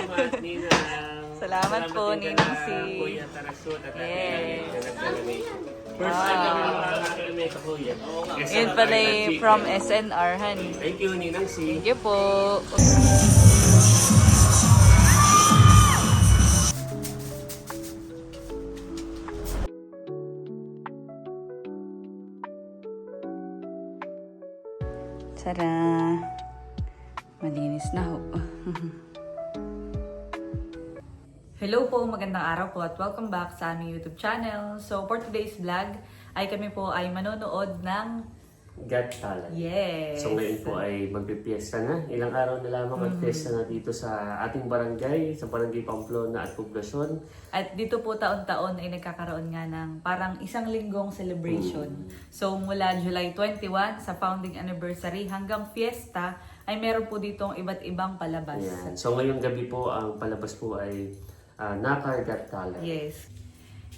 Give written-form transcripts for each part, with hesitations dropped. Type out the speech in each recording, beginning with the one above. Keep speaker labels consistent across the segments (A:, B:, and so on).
A: Salamat, Ninang.
B: Salamat po, Ninang si.
A: Kuya Tarasut at
B: Yes.
A: First time kami makakakilmay ka, Kuya.
B: Yun pala from SNR, honey.
A: Thank you, Ninang si.
B: Thank you po. Tara. Malinis na ho. Hello po, magandang araw po at welcome back sa aming YouTube channel. So for today's vlog ay kami po ay manonood ng
A: Got Talent.
B: Yes.
A: So ngayon po ay magpipiesta na. Ilang araw na lamang at fiesta na dito sa ating barangay, sa Barangay Pamplona at Poblacion.
B: At dito po taon-taon ay nagkakaroon nga ng parang isang linggong celebration. So mula July 21 sa founding anniversary hanggang fiesta ay meron po ditong iba't ibang palabas.
A: Ayan. So ngayong gabi po ang palabas po ay Nakar Got Talent.
B: Yes.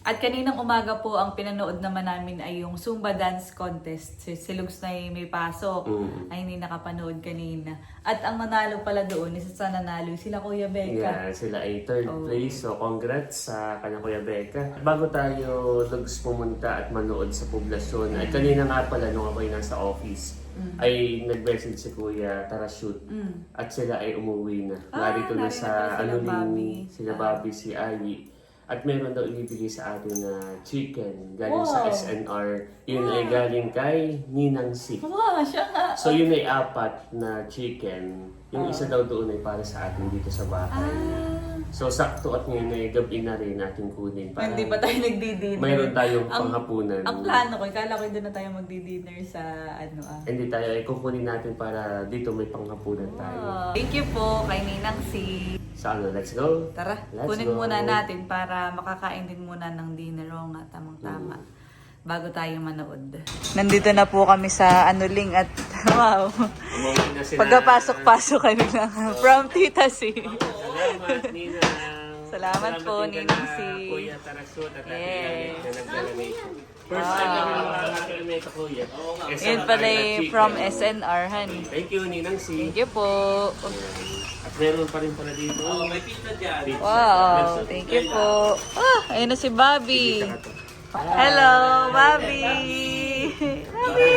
B: At kaninang umaga po ang pinanood naman namin ay yung Zumba Dance Contest. Si Lugs na may pasok ay hindi nakapanood kanina. At ang nanalo pala doon, isa sa nanalo, sila Kuya Becca.
A: Yeah, sila ay third place. So congrats sa kanya Kuya Becca. Bago tayo Lugs pumunta at manood sa Poblacion, ay kanina nga pala nung ako'y nasa office, ay nag-message si Kuya Tarasut at sila ay umuwi na. Narito na sa sila Bobby, si Ayi. At meron daw ibibigay sa atin na chicken galing sa SNR. Yun ay galing kay Ninang Si.
B: Wow, siya nga.
A: So yun ay 4 na chicken. Yung isa daw doon ay para sa atin dito sa bahay. So sakto at ngayon ay gabi na rin natin kunin. Para
B: Hindi pa tayo nagdi-dinner.
A: mayroon tayong panghapunan.
B: Ang plano ko, kala ko doon na tayo magdi-dinner sa
A: Hindi tayo ay kukunin natin para dito may panghapunan tayo.
B: Thank you po kay Ninang Si.
A: So ano, let's go?
B: Tara,
A: Let's
B: kunin
A: go.
B: muna natin para makakain din muna ng dinner. O nga, tamang-tama. Bago tayo manood. Nandito na po kami sa Anuling at wow.
A: Umuwi na sila.
B: Pagkapasok-pasok kami na from Tita Si.
A: Salamat, Ninang.
B: Salamat po,
A: din
B: Ninang
A: kay
B: Si.
A: Kuya Tarasut at Ate
B: Yes.
A: Yalit na nag-donation. First time kami makakakilmay ka, Kuya.
B: Yun pala from SNR, honey.
A: Thank you, Ninang Si.
B: Thank you po.
A: At meron pa rin pala dito. May pizza dyan.
B: Wow, thank you po. Ayun na si Bobby. Hello, Bobby. Bobby.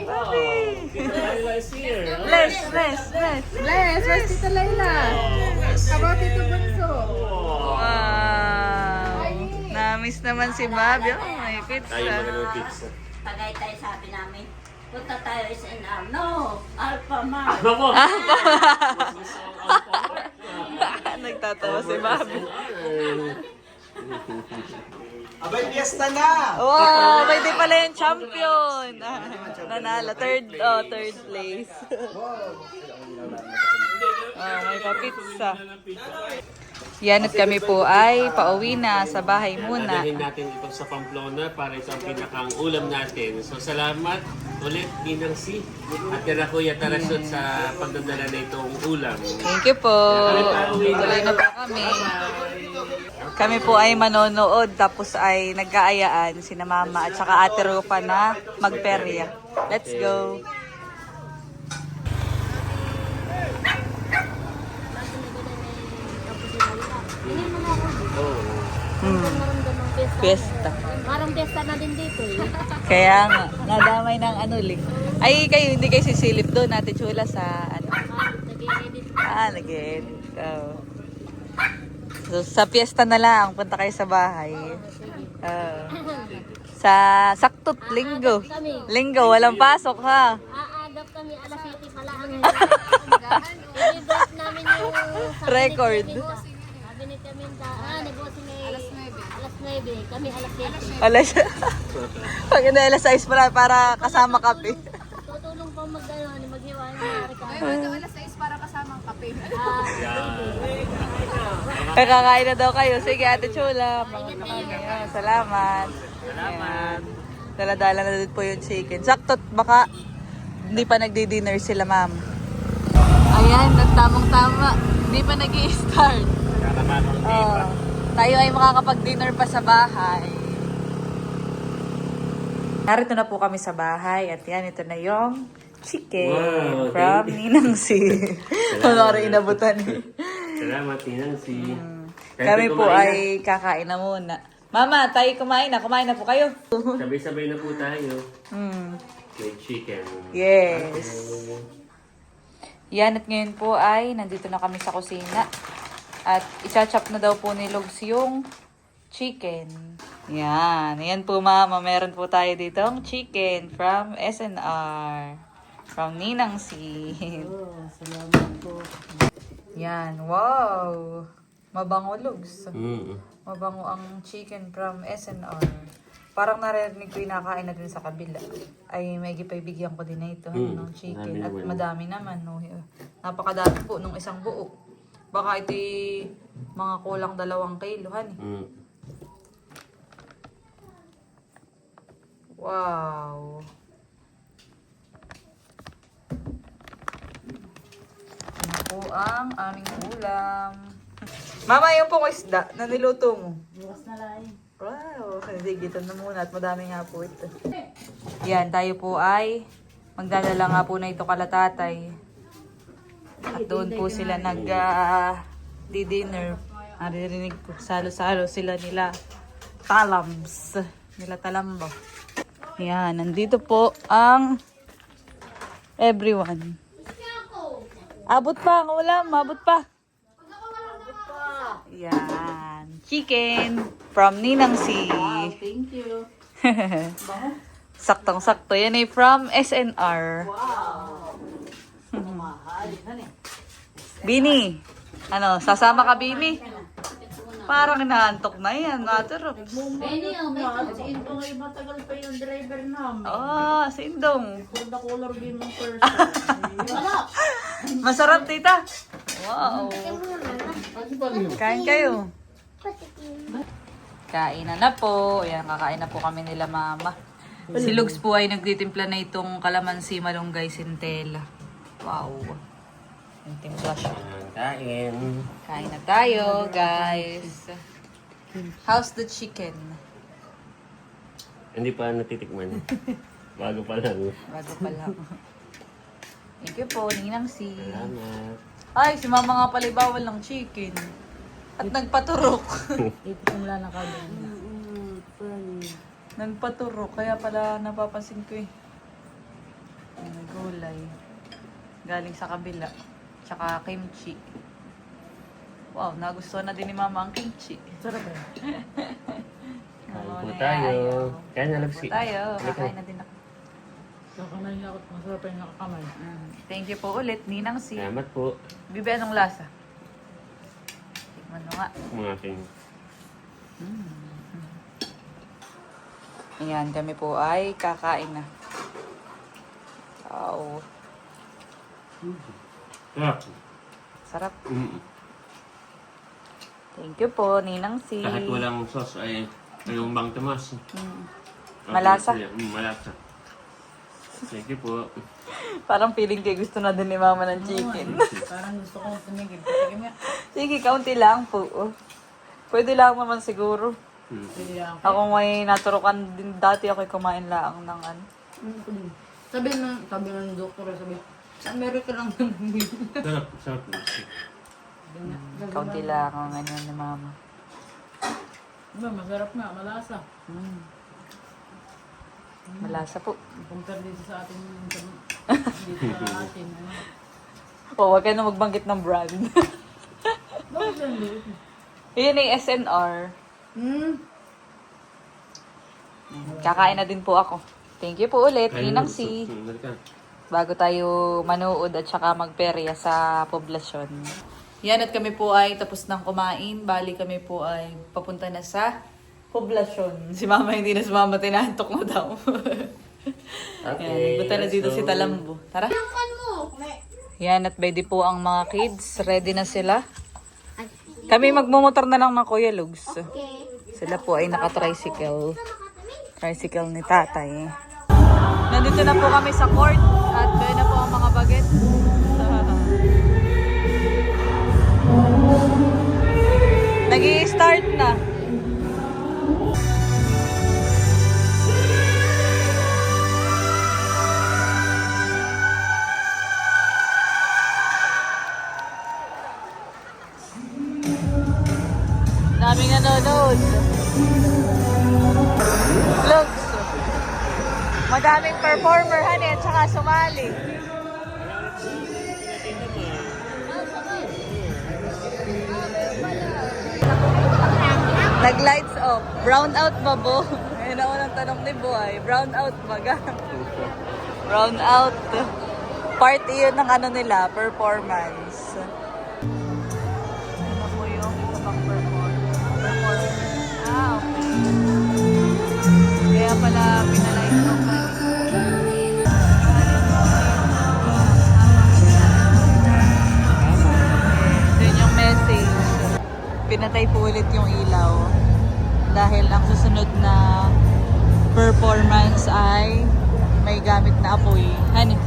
B: Bobby.
A: Laila is here.
B: Bless.
C: Bless, where's Tita Layla? How about Tito Bunso?
B: Wow. Na-miss naman si Bobby. Oh, may
A: Tayo
B: pizza.
A: magandang pizza.
D: Tagaytay sabi namin, punta tayo sa SNR. No, Alphamart.
A: Ano po?
B: Nagtatawa si Bobby.
E: Abay, fiesta na!
B: Wow, may di pala yung champion. Nanalo, third place. May pa-pizza. Yan at kami po ay pauwi na sa bahay muna.
A: Dadalhin natin ito sa Pamplona para ito ang pinakang ulam natin. So salamat ulit Ninang Si at kina Kuya Tarasut sa pagdadala na itong ulam.
B: Thank you po. Tuloy na po kami. Kami po ay manonood tapos ay nag-aayaan sina Mama at saka Ate Rupa na magperya. Let's go. Fiesta.
D: Parang pesta na din dito eh.
B: Kaya nga, nadamay ng Anuling. Ay, kayo, hindi kayo sisilip doon, Ate Chula, sa ano?
D: Nag-edit.
B: Nag-edit. So, sa fiesta na lang, punta kayo sa bahay. Sa saktot, linggo. Linggo, walang pasok, ha?
D: Aagap kami, alas 7 pala ang i-break namin yung
B: Record.
D: Sabi ni kami negosyo may alas 9, kami alas 7.
B: Alas. Pag na alas 6 para kasama kape.
D: Tutulong pa maghiwa ng mga
C: Ito alas 6 para kasamang kape.
B: Kakain na daw kayo. Sige, Ate Chula. Salamat. Salamat. Dala-dala na din po yung chicken. Sakto, baka hindi pa nagdi-dinner sila, ma'am. Ayan, at tamang-tama. Hindi pa nag-i-start. Tayo ay makakapag-dinner pa sa bahay. Narito na po kami sa bahay. At yan, ito na yung chicken
A: Wow,
B: from Ninang Si. Wala rin inabutan eh.
A: Salamat, Nancy.
B: Kami po ay kakain na muna. Mama, tayo kumain na. Kumain na po kayo.
A: Sabay-sabay na po tayo.
B: Hmm.
A: May chicken.
B: Yes.
A: Okay.
B: Yan, at ngayon po ay nandito na kami sa kusina. At isa-chop na daw po ni Lugs yung chicken. Yan. Yan po, Mama. Meron po tayo ditong chicken from SNR. From Ninang Sid.
C: Salamat po.
B: Yan. Wow. Mabango, Lugs.
A: Mm.
B: Mabango ang chicken from SNR. Parang naririnig ko yung nakain na din sa kabila. Ay, may gipaibigyan ko din na ito ng chicken. At madami naman. No? Napakadami po nung isang buo. Baka ito mga kulang 2 kilo.
A: Mm.
B: Wow. Yan po ang aming ulam. Mama, yung pong isda na niluto mo.
C: Bukas na lang.
B: Wow, dito na muna at madami nga po ito. Yan, tayo po ay magdadala nga po na ito kala tatay. At doon po sila di-dinner. Naririnig ko, salo-salo sila nila talams. Nila talamba. Yan, nandito po ang everyone. Abot pa ang ulam, abot pa. Yan. Chicken from Ninang Si.
C: Thank you.
B: Saktong-sakto. Yan ay from SNR. Bini. Ano, sasama ka, Bini? Parang inaantok na yan, Maturok.
D: Benny, oh, may
C: Si Indong ay matagal pa yung driver namin.
B: Oh, si Indong.
C: For the color beam ng person.
B: Masarap, tita. Wow. Kain kayo. Kain na po. Ayan, kakain na po kami nila, Mama. Si Lugs po ay nagtitimpla na itong kalamansi, malunggay, sintela. Wow. Yung timpla siya.
A: Kain.
B: Kain na tayo, guys. How's the chicken?
A: Hindi pa natitikman. Bago pa lang.
B: Bago pa lang. Thank you po, Ninang Si.
A: Salamat.
B: Ay, si Mama nga pala bawal ng chicken. At nagpaturok.
C: Ito kung wala na kami.
B: Nagpaturok, kaya pala napapansin ko eh. May gulay. Galing sa kabila. Tsaka kimchi. Wow, nagustuhan na din ni Mama ang kimchi.
C: Sarap eh.
A: Kain po tayo. Kain na lang si.
B: Tayo, kakain na din ako.
C: Kakamay na ako. Masarap yung nakakamay.
B: Thank you po ulit, Ninang Si.
A: Salamat po.
B: Bibi, anong lasa? Tikman mo nga.
A: Mga aking.
B: Ayan, kami po ay kakain na. Wow.
A: Sarap.
B: Sarap.
A: Mm.
B: Thank you po, Ninang Si.
A: Kahit walang sauce ay yung Bang Tomas.
B: Malasa.
A: Malasa. Thank you po.
B: Parang feeling kayo gusto na din ni Mama ng chicken.
C: Parang gusto kong tumigil. Patigim nga.
B: Sige, kaunti lang po. Pwede lang naman siguro.
C: Pwede lang.
B: Ako may naturukan din dati ako kumain lang ng ano.
C: Sabi ng doktor, sabi, sa America lang naman.
A: Sarap. Sarap.
B: Kaunti lang ang ano ni Mama.
C: Masarap nga, malasa.
B: Malasa po.
C: Compare dito sa atin, dito sa atin.
B: O, huwag ka na magbanggit ng brand.
C: Bakit lang dito?
B: Yun ay SNR. Kakain na din po ako. Thank you po ulit, Ninang Si. Bago tayo manood at saka magperya sa poblasyon. Yan, at kami po ay tapos ng kumain. Bali kami po ay papunta na sa poblasyon. Si Mama hindi na, si Mama tinahantok na daw. Yan, nagpunta na dito si Talambo. Tara. Yan, at ready po ang mga kids. Ready na sila. Kami magmumotor na lang ng Kuya Lugs. Sila po ay naka-tricycle. Tricycle ni tatay. Nandito na po kami sa court. At kaya na po ang mga baget. Nag-i-start na. Daming nanonood. Vlogs. Madaming performer, honey, at saka sumali. Nag-lights off. Brown out ba, Bo? Ayun na unang tanong ni Boy. Brown out ba, ga? Brown out. Party yun ng ano nila, performance. Ano po yung isa pang performance? Ah, okay. Kaya pala pinalights off na. Yun yung message. Pinatay po ulit yung ilaw dahil ang susunod na performance ay may gamit na apoy. Hani?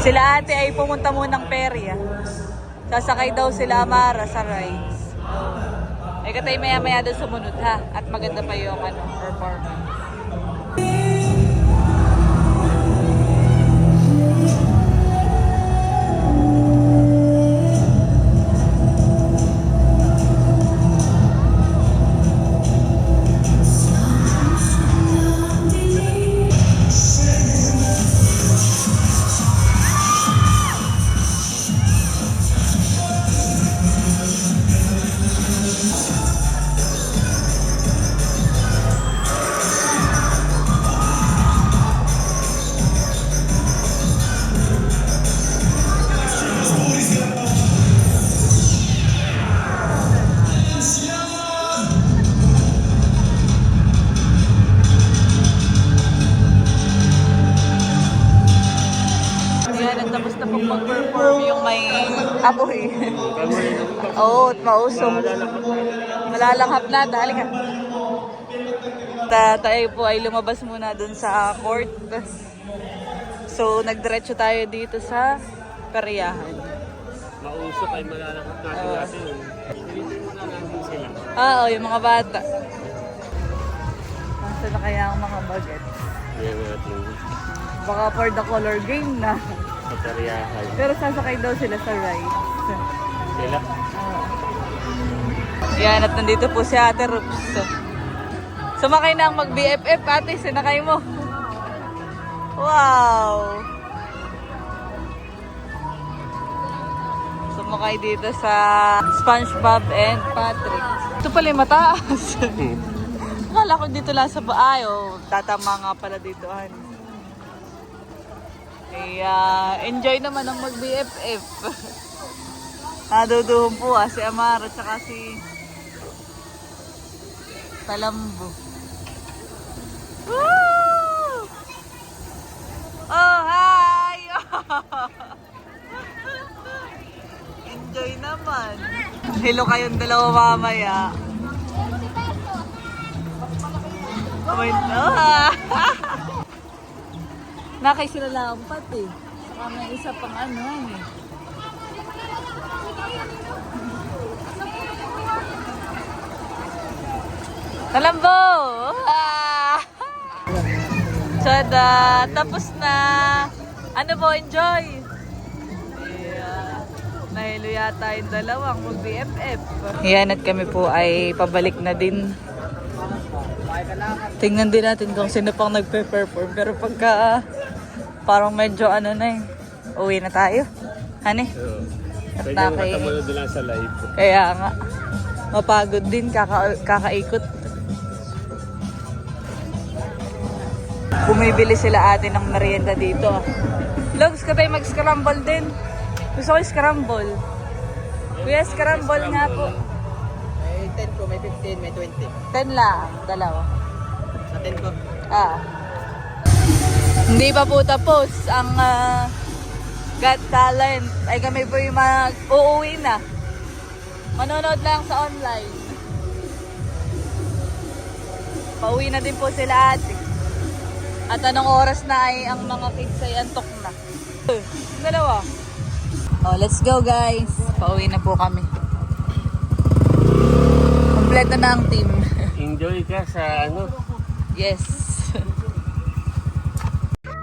B: Sila ate ay pumunta munang perya. Sasakay daw sila Amara sa rides. Eh katay maya-maya doon sumunod ha. At maganda pa yung performance. Tapos na pong mag-perform yung may apoy. Oo, at mausong. Malalanghap na. Dali ka. Tayo po ay lumabas muna dun sa court. So, nagdiretso tayo dito sa peryahan.
A: Mausok ay malalanghap natin natin. Hindi mo na natin sila.
B: Oo, yung mga bata. Nasa na kaya ang mga baget?
A: Yan natin.
B: Baka for the color game na.
A: Sa peryahan.
B: Pero sasakay daw sila sa rides.
A: Sila?
B: Yan, at nandito po si Ate Rups. Sumakay na ang mag-BFF, ate. Sinakay mo. Wow! Sumakay dito sa SpongeBob and Patrick. Ito pala yung mataas. Akala ko dito lang sa baayo. Tatama nga pala dito. Enjoy naman ang mag-BFF. Naduduhon po si Amara at saka si Talambo. Woo! Oh, hi! Enjoy naman. Hello kayong dalawa mamaya. Oh my God! Nakay sila lang pati. Saka may isa pang ano eh. Talambo! Ah! Tada! Tapos na! Ano po, enjoy? Yeah. Nahilo yata yung dalawang mag-BFF. Yan at kami po ay pabalik na din. Tingnan din natin kung sino pang nagpe-perform. Pero pagka parang medyo ano na eh. Uwi na tayo. Hani?
A: Pwede mo matamunod lang sa live.
B: Kaya nga. Mapagod din. Kakaikot. Bumibili sila ate ng merienda dito. Logs, ka tayo mag-scramble din. Gusto ko yung scramble. Kuya, scramble nga po.
E: May 10 ko, may 15, may 20.
B: 10 lang. Dalawa.
E: Sa 10 ko.
B: Hindi pa po tapos ang Got Talent. Ay kami po yung uuwi na. Manonood lang sa online. Pauwi na din po sila ate. At anong oras na ay ang mga kids ay antok na. Dalawa. Oh, let's go guys. Pauwi na po kami. Kompleto na ang team.
A: Enjoy ka sa ano?
B: Yes.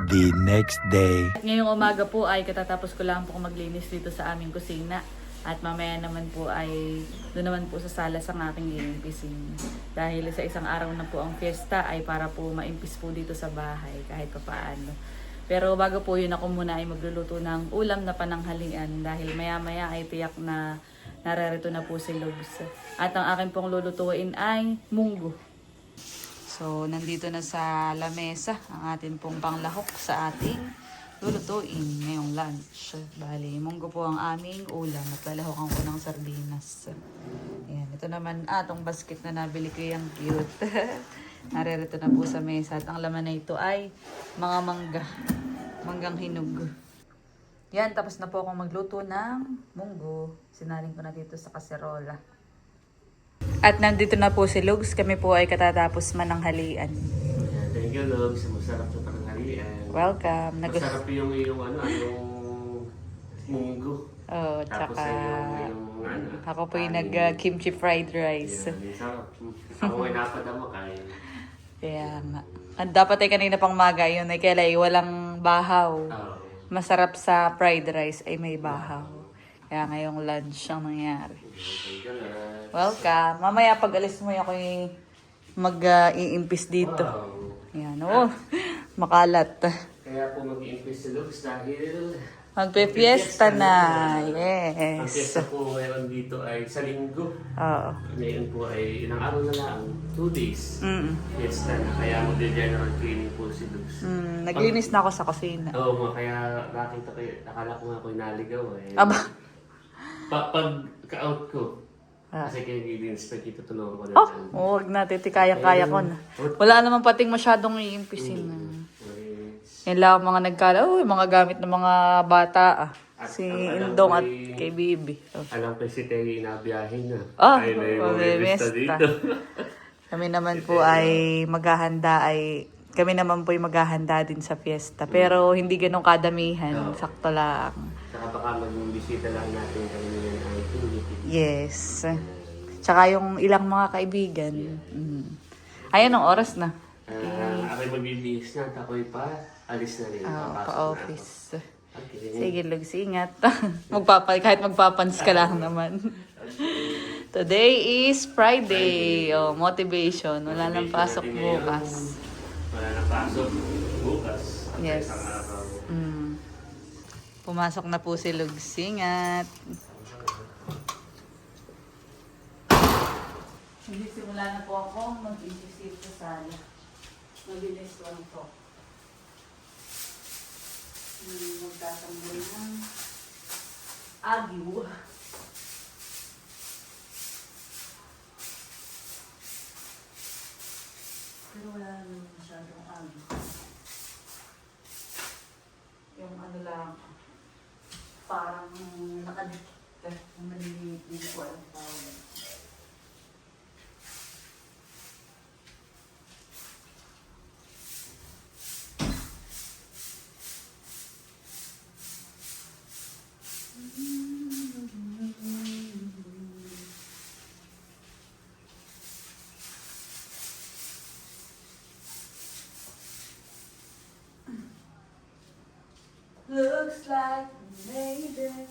F: The next day.
B: Ngayong umaga po ay katatapos ko lang po maglinis dito sa aming kusina. At mamaya naman po ay doon naman po sa sala sa aking iimpisin. Dahil sa isang araw na po ang fiesta ay para po maimpis po dito sa bahay kahit pa paano. Pero bago po yun, ako muna ay magluluto ng ulam na pananghalian dahil maya-maya ay tiyak na nararito na po si Lugs. At ang akin pong lulutuin ay munggo. So, nandito na sa lamesa ang atin pong panglahok sa ating lulutuin ngayong lunch. Bali, munggo po ang aming ulam at lalahokan ko ng sardinas. Ayan, ito naman, itong basket na nabili ko yung cute. Naririto na po sa mesa at ang laman na ito ay mga manggang hinog. Yan, tapos na po akong magluto ng munggo. Sinaling ko na dito sa kaserola. At nandito na po si Lugs. Kami po ay katatapos mananghalian.
A: Ayan, thank you, Lugs. Masarap na pananghalian.
B: Welcome.
A: Masarap yung munggo.
B: Oh,
A: Tapos
B: tsaka
A: yung
B: ako po yung
A: kanin.
B: kimchi fried rice.
A: Yan, yung sarap. Ako ay napadama kain.
B: Kaya nga. At dapat ay kanina pang maga yun ay kailan walang bahaw.
A: Oo.
B: Masarap sa fried rice ay may bahaw. Kaya ngayong lunch ang nangyari.
A: Thank you, Lugs.
B: Welcome. Mamaya pag alis mo ako mag-iimpis dito.
A: Wow.
B: Yan, oh. Makalat.
A: Kaya po mag-i-increase si Lugs dahil
B: Magpe-fiesta na.
A: Ang
B: Yes.
A: fiesta po ngayon dito ay sa linggo.
B: Oo.
A: Ngayon po ay ilang araw na lang, 2 days. Fiesta na, kaya mag-general cleaning po si Lugs.
B: Naglinis na ako sa kusina.
A: Oo nga, kaya nakita ko, akala ko nga ako'y naligaw eh.
B: Aba.
A: Pag-ka-out ko, kasi kayo nilinis pa, tutulungan ko na.
B: Oh, huwag natin. Kaya-kaya ko na. Wala naman pating masyadong iimpisin na. Yan lang ang mga nagkala. Oh, mga gamit ng mga bata. Si Indong at kay Bibi. Oh.
A: Alam ko si Terry inabiyahin na.
B: Ay,
A: may mga
B: besta.
A: dito.
B: Kami naman po ay maghahanda kami naman po ay maghahanda din sa fiesta. Pero hindi ganun kadamihan. Sakto lang.
A: Saka baka mag-bisita lang natin kami ng activity.
B: Yes. Tsaka yung ilang mga kaibigan. Ayan ang oras na.
A: Ako'y magbibihis na at ako'y alis na rin. Papasok na
B: Pa-office.
A: ako. Okay.
B: Sige, Lugs, ingat. Kahit magpapans ka lang naman. Today is Friday. Oh, motivation. Wala nang pasok bukas.
A: Wala nang pasok bukas.
B: Yes.
A: Isang araw.
B: Pumasok na po si Lugs. Ingat. Hindi simula na po ako mag-isip sa sala. Mabilis lang to. Magtatanggol ng agiw. Pero wala naman masyadong agiw. Yung ano lang, parang nakadikit. Yung maliliit, hindi ko alam tawag. Looks like we made it.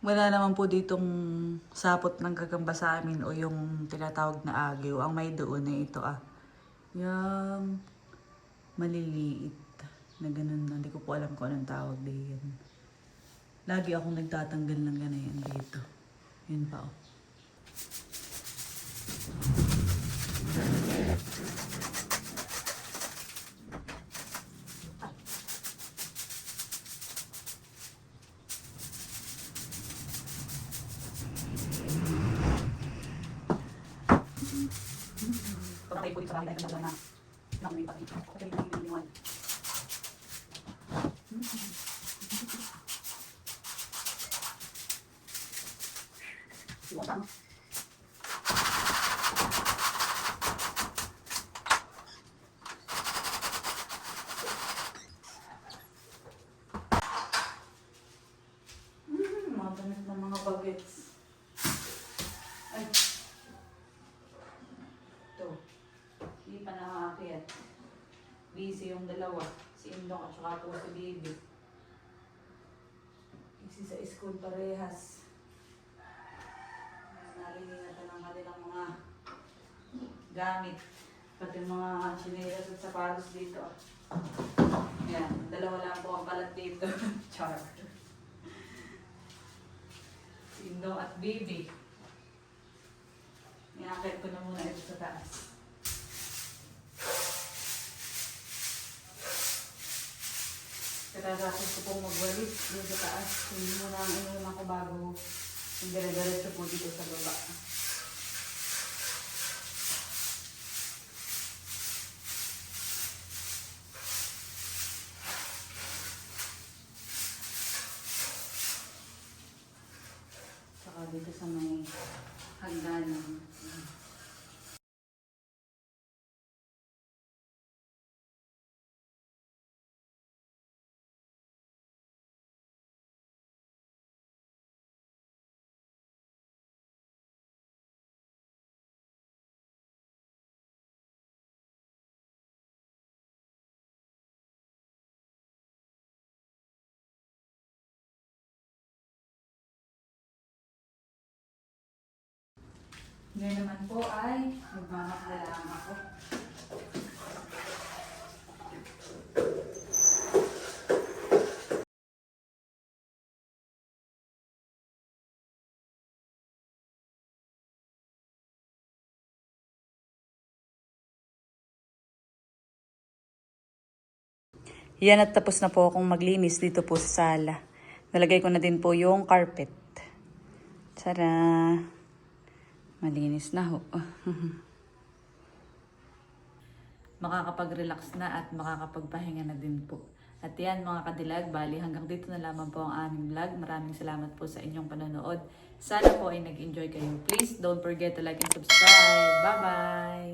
B: Wala naman po ditong sapot ng gagamba sa amin o yung tinatawag na agiw. Ang may doon na ito yung maliliit na ganun na. Hindi ko po alam kung anong tawag diyan. Lagi akong nagtatanggal ng ganayan dito. Yun pa Pagkakay po dito sa akin na nakumin pa dito. Pagkakay po dito yung Busy yung dalawa. Si Indong at saka po si Baby. Busy sa school parehas. Naliningatan ang kanilang mga gamit. Pati mga chinelas at sapatos dito. Yan, dalawa lang po ang balat dito. Char. Si Indong at Baby. Iakit ko na muna ito sa taas. Katapos ko pong magwalis dito sa taas. Hindi mo na ang inuman ko bago yung dire-diretso po dito sa baba. Saka dito sa may hagdanan. Ngayon naman po ay magmamakla lang ako. Yan at tapos na po akong maglinis dito po sa sala. Nalagay ko na din po yung carpet. Tara! Malinis na ho. Makakapag-relax na at makakapagpahinga na din po. At yan mga kadilag, bali hanggang dito na lamang po ang aming vlog. Maraming salamat po sa inyong panonood. Sana po ay nag-enjoy kayo. Please don't forget to like and subscribe. Bye-bye!